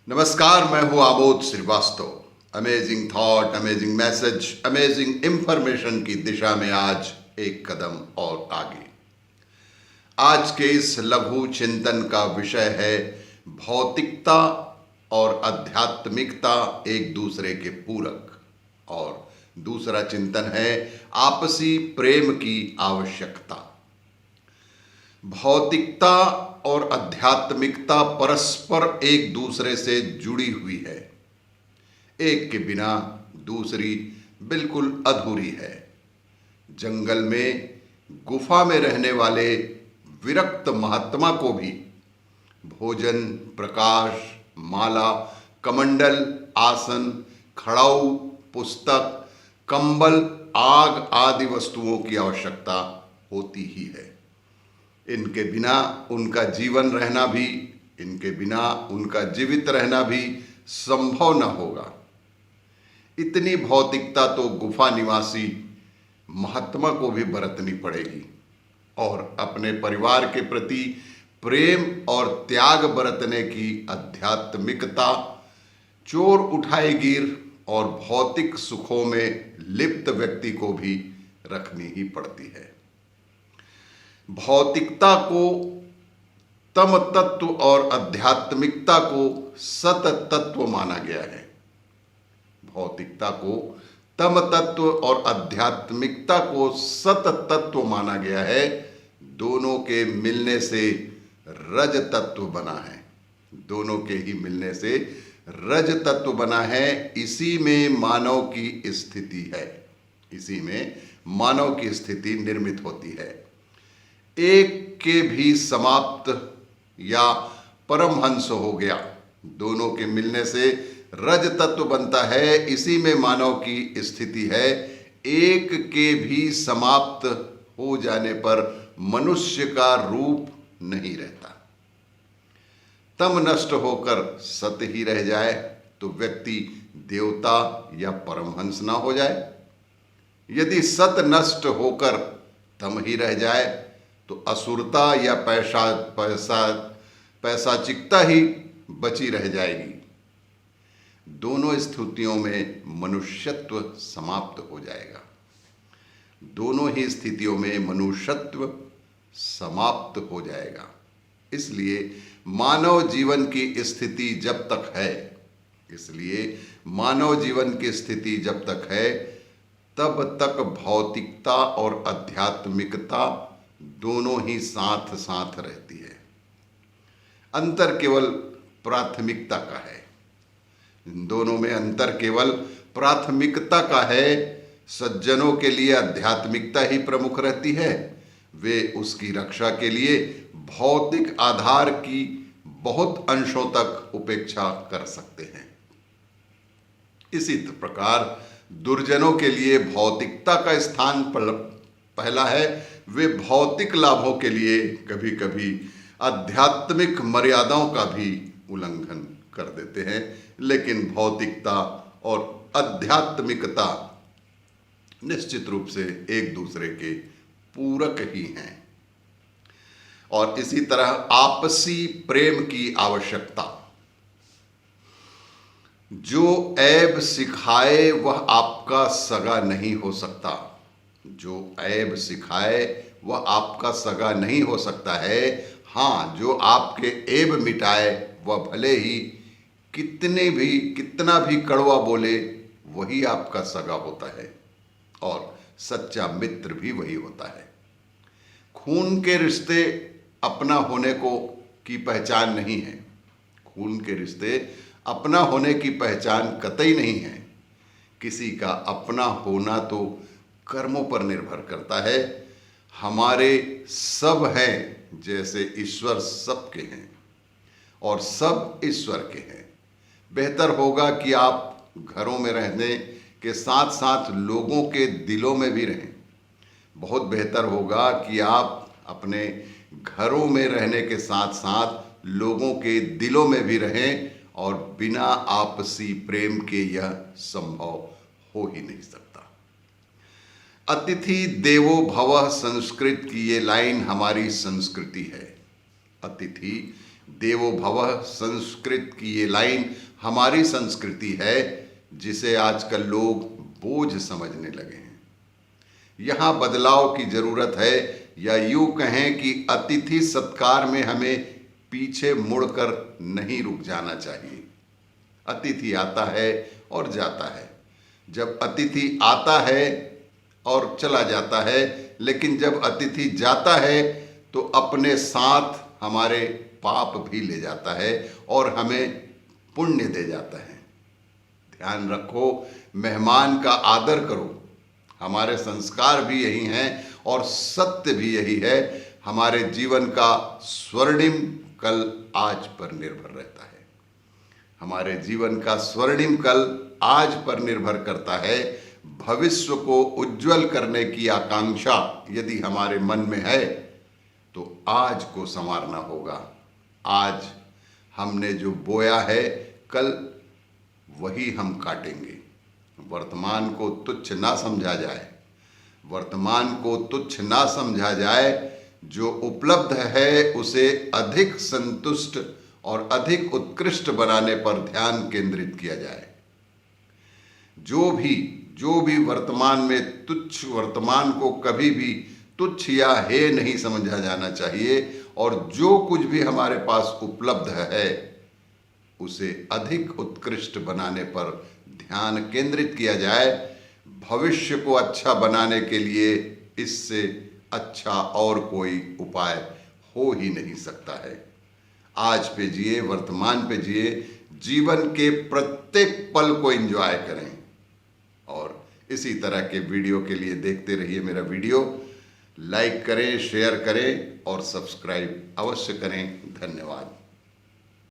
नमस्कार, मैं हूं Amod Srivastava. Amazing thought, amazing message, amazing information की दिशा में आज एक कदम और आगे। आज के इस लघु चिंतन का विषय है भौतिकता और आध्यात्मिकता एक दूसरे के पूरक, और दूसरा चिंतन है आपसी प्रेम की आवश्यकता। भौतिकता और आध्यात्मिकता परस्पर एक दूसरे से जुड़ी हुई है। एक के बिना दूसरी बिल्कुल अधूरी है। जंगल में गुफा में रहने वाले विरक्त महात्मा को भी भोजन, प्रकाश, माला, कमंडल, आसन, खड़ाऊ, पुस्तक, कंबल, आग आदि वस्तुओं की आवश्यकता होती ही है। इनके बिना उनका जीवन रहना भी, इनके बिना उनका जीवित रहना भी संभव न होगा। इतनी भौतिकता तो गुफा निवासी महात्मा को भी बरतनी पड़ेगी, और अपने परिवार के प्रति प्रेम और त्याग बरतने की आध्यात्मिकता चोर उठाए गिर और भौतिक सुखों में लिप्त व्यक्ति को भी रखनी ही पड़ती है। भौतिकता को तम तत्व और आध्यात्मिकता को सत तत्व माना गया है। भौतिकता को तम तत्व और आध्यात्मिकता को सत तत्व माना गया है। दोनों के मिलने से रज तत्व बना है। दोनों के ही मिलने से रज तत्व बना है। इसी में मानव की स्थिति है। इसी में मानव की स्थिति निर्मित होती है। एक के भी समाप्त या परमहंस हो गया। दोनों के मिलने से रज तत्व बनता है। इसी में मानव की स्थिति है। एक के भी समाप्त हो जाने पर मनुष्य का रूप नहीं रहता। तम नष्ट होकर सत ही रह जाए तो व्यक्ति देवता या परमहंस ना हो जाए। यदि सत नष्ट होकर तम ही रह जाए तो असुरता या पैशाचिकता ही बची रह जाएगी। दोनों स्थितियों में मनुष्यत्व समाप्त हो जाएगा। दोनों ही स्थितियों में मनुष्यत्व समाप्त हो जाएगा। इसलिए मानव जीवन की स्थिति जब तक है, इसलिए मानव जीवन की स्थिति जब तक है, तब तक भौतिकता और आध्यात्मिकता दोनों ही साथ साथ रहती है। अंतर केवल प्राथमिकता का है। इन दोनों में अंतर केवल प्राथमिकता का है। सज्जनों के लिए आध्यात्मिकता ही प्रमुख रहती है। वे उसकी रक्षा के लिए भौतिक आधार की बहुत अंशों तक उपेक्षा कर सकते हैं। इसी प्रकार दुर्जनों के लिए भौतिकता का स्थान पहला है। वे भौतिक लाभों के लिए कभी कभी आध्यात्मिक मर्यादाओं का भी उल्लंघन कर देते हैं। लेकिन भौतिकता और आध्यात्मिकता निश्चित रूप से एक दूसरे के पूरक ही हैं। और इसी तरह आपसी प्रेम की आवश्यकता। जो ऐब सिखाए वह आपका सगा नहीं हो सकता। जो ऐब सिखाए वह आपका सगा नहीं हो सकता है। हाँ, जो आपके ऐब मिटाए वह भले ही कितना भी कड़वा बोले, वही आपका सगा होता है। और सच्चा मित्र भी वही होता है। खून के रिश्ते अपना होने की पहचान नहीं है। खून के रिश्ते अपना होने की पहचान कतई नहीं है। किसी का अपना होना तो कर्मों पर निर्भर करता है। हमारे सब हैं जैसे ईश्वर सबके हैं, और सब ईश्वर के हैं। बेहतर होगा कि आप घरों में रहने के साथ साथ लोगों के दिलों में भी रहें। बहुत बेहतर होगा कि आप अपने घरों में रहने के साथ साथ लोगों के दिलों में भी रहें, और बिना आपसी प्रेम के यह संभव हो ही नहीं सकता। अतिथि देवो भवः संस्कृत की ये लाइन हमारी संस्कृति है। अतिथि देवो भवः संस्कृत की ये लाइन हमारी संस्कृति है जिसे आजकल लोग बोझ समझने लगे हैं। यहाँ बदलाव की जरूरत है, या यूं कहें कि अतिथि सत्कार में हमें पीछे मुड़कर नहीं रुक जाना चाहिए। अतिथि आता है और जाता है। जब अतिथि आता है और चला जाता है, लेकिन जब अतिथि जाता है तो अपने साथ हमारे पाप भी ले जाता है और हमें पुण्य दे जाता है। ध्यान रखो, मेहमान का आदर करो। हमारे संस्कार भी यही हैं और सत्य भी यही है। हमारे जीवन का स्वर्णिम कल आज पर निर्भर रहता है। हमारे जीवन का स्वर्णिम कल आज पर निर्भर करता है। भविष्य को उज्जवल करने की आकांक्षा यदि हमारे मन में है तो आज को संवारना होगा। आज हमने जो बोया है कल वही हम काटेंगे। वर्तमान को तुच्छ ना समझा जाए, वर्तमान को तुच्छ ना समझा जाए। जो उपलब्ध है उसे अधिक संतुष्ट और अधिक उत्कृष्ट बनाने पर ध्यान केंद्रित किया जाए। जो भी वर्तमान में तुच्छ, वर्तमान को कभी भी तुच्छ या हे नहीं समझा जाना चाहिए, और जो कुछ भी हमारे पास उपलब्ध है उसे अधिक उत्कृष्ट बनाने पर ध्यान केंद्रित किया जाए। भविष्य को अच्छा बनाने के लिए इससे अच्छा और कोई उपाय हो ही नहीं सकता है। आज पे जिए, वर्तमान पे जिए, जीवन के प्रत्येक पल को एंजॉय करें। और इसी तरह के वीडियो के लिए देखते रहिए मेरा वीडियो। लाइक करें, शेयर करें और सब्सक्राइब अवश्य करें। धन्यवाद।